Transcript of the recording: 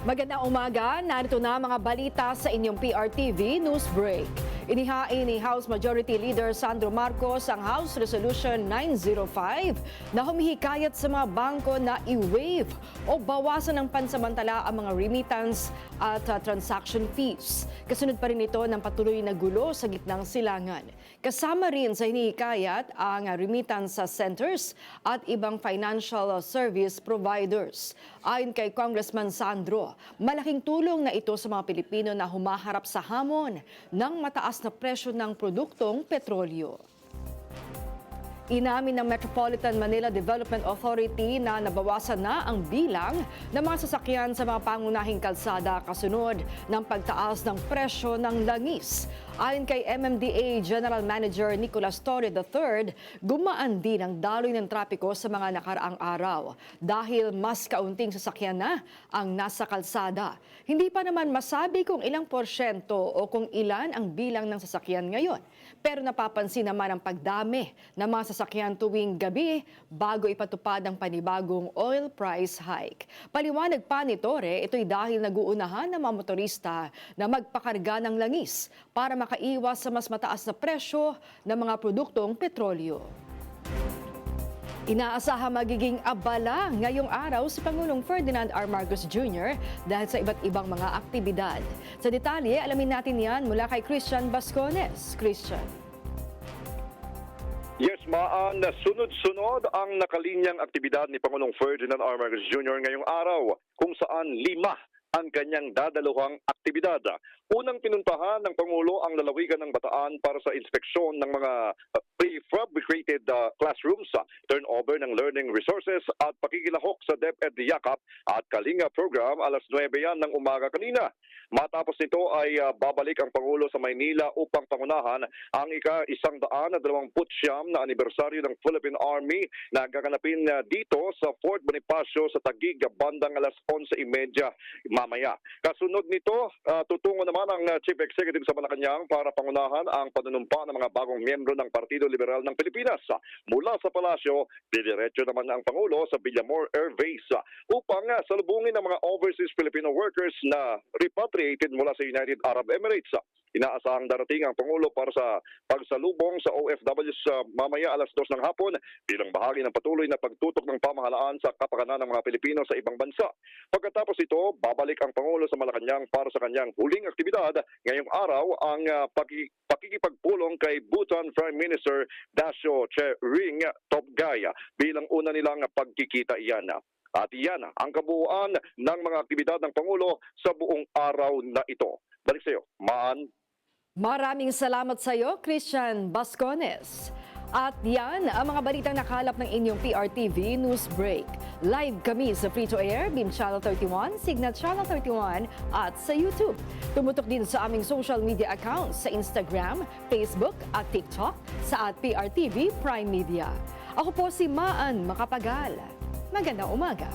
Magandang umaga, narito na mga balita sa inyong PRTV News Break. Inihain ni House Majority Leader Sandro Marcos ang House Resolution 905 na humihikayat sa mga bangko na i-waive o bawasan ng pansamantala ang mga remittance at transaction fees. Kasunod pa rin ito ng patuloy na gulo sa gitnang silangan. Kasama rin sa hinihikayat ang remittance centers at ibang financial service providers. Ayon kay Congressman Sandro, malaking tulong na ito sa mga Pilipino na humaharap sa hamon ng mataas na presyo ng produktong petrolyo. Inamin ng Metropolitan Manila Development Authority na nabawasan na ang bilang ng mga sasakyan sa mga pangunahing kalsada kasunod ng pagtaas ng presyo ng langis. Ayon kay MMDA General Manager Nicolas Torre III, gumaan din ang daloy ng trapiko sa mga nakaraang araw dahil mas kaunting sasakyan na ang nasa kalsada. Hindi pa naman masabi kung ilang porsyento o kung ilan ang bilang ng sasakyan ngayon. Pero napapansin naman ang pagdami ng mga sasakyan tuwing gabi bago ipatupad ang panibagong oil price hike. Paliwanag pa ni Torre, ito'y dahil naguunahan ng mga motorista na magpakarga ng langis para makaiwas sa mas mataas na presyo ng mga produktong petrolyo. Inaasahan magiging abala ngayong araw si Pangulong Ferdinand R. Marcos Jr. dahil sa iba't ibang mga aktibidad. Sa detalye, alamin natin yan mula kay Christian Bascones. Christian. Yes, Maan, sunod-sunod ang nakalinyang aktibidad ni Pangulong Ferdinand R. Marcos Jr. ngayong araw kung saan 5 ang kanyang dadaluhang aktibidad. Unang pinuntahan ng Pangulo ang lalawigan ng Bataan para sa inspeksyon ng mga prefabricated classrooms, turnover ng learning resources at pakikilahok sa DepEd Yakap at Kalinga program. Alas 9 yan ng umaga kanina. Matapos nito ay babalik ang Pangulo sa Maynila upang pangunahan ang ika-129 na anibersaryo ng Philippine Army na gaganapin dito sa Fort Bonifacio sa Taguig bandang alas 11:30 mamaya. Kasunod nito, tutungo naman ang Chief Executive sa Malacanang para pangunahan ang panunumpa ng mga bagong miyembro ng Partido Liberal ng Pilipinas. Mula sa palasyo, didiretso naman ang Pangulo sa Villamor Air Base upang salubungin ang mga overseas Filipino workers na repatriated mula sa United Arab Emirates. Inaasahang darating ang Pangulo para sa pagsalubong sa OFWs mamaya alas 2 ng hapon bilang bahagi ng patuloy na pagtutok ng pamahalaan sa kapakanan ng mga Pilipino sa ibang bansa. Pagkatapos ito, babalik ang Pangulo sa Malacanang para sa kanyang huling aktibidad ngayong araw ang pakikipagpulong kay Bhutan Prime Minister Dasyo Tshering Tobgay bilang una nilang pagkikita iyan. At iyan ang kabuuan ng mga aktibidad ng Pangulo sa buong araw na ito. Balik sa iyo, Maan. Maraming salamat sa iyo, Christian Bascones. At yan ang mga balitang nakalap ng inyong PRTV News Break. Live kami sa Free-to-Air, Beam Channel 31, Signal Channel 31 at sa YouTube. Tumutok din sa aming social media accounts sa Instagram, Facebook at TikTok sa @PRTV Prime Media. Ako po si Maan Makapagal. Magandang umaga.